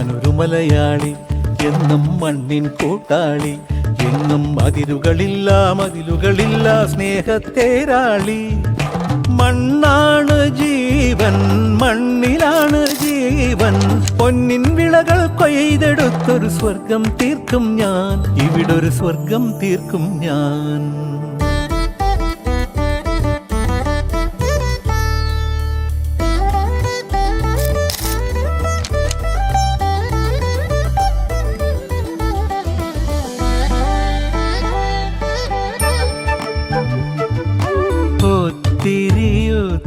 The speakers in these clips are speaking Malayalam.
ഞാനൊരു മലയാളി, എന്നും മണ്ണിൻ കൂട്ടാളി, എങ്ങും മതിലുകളില്ല സ്നേഹത്തേരാളി. മണ്ണാണ് ജീവൻ, മണ്ണിലാണ് ജീവൻ, പൊന്നിൻ വിളകൾ കൊയ്തെടുത്തൊരു സ്വർഗം തീർക്കും ഞാൻ, ഇവിടൊരു സ്വർഗം തീർക്കും ഞാൻ.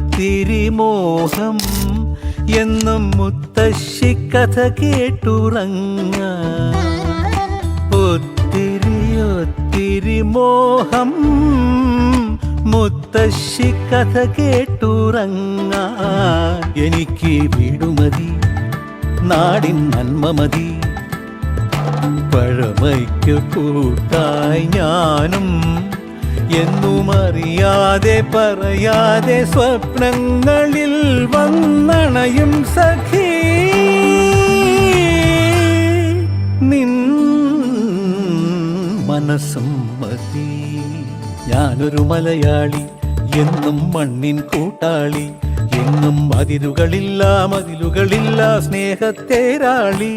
ഒത്തിരി മോഹം എന്നും മുത്തശ്ശി കഥ കേട്ടുറങ്ങ. ഒത്തിരി മോഹം മുത്തശ്ശി കഥ കേട്ടുറങ്ങ. എനിക്ക് വീടുമതി, നാടിൻ നന്മ മതി, പഴമയ്ക്ക് കൂട്ടായി ഞാനും എന്നും അറിയാതെ പറയാതെ സ്വപ്നങ്ങളിൽ വന്നണയും സഖി. നിൻ മനസ്സും മതി. ഞാനൊരു മലയാളി, എന്നും മണ്ണിൻ കൂട്ടാളി, എങ്ങും മതിലുകളില്ല സ്നേഹത്തേരാളി.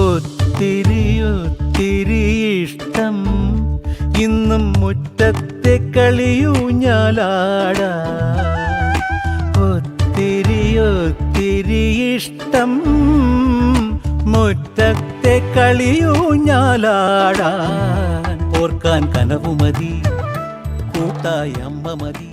ഒത്തിരി ഇഷ്ടം ഇന്നും മുറ്റത്തെ കളിയൂഞ്ഞാലാടാ. ഒത്തിരി ഇഷ്ടം മുറ്റത്തെ കളിയൂഞ്ഞാലാടാൻ. ഓർക്കാൻ കനവുമതി, കൂട്ടായി അമ്മ മതി.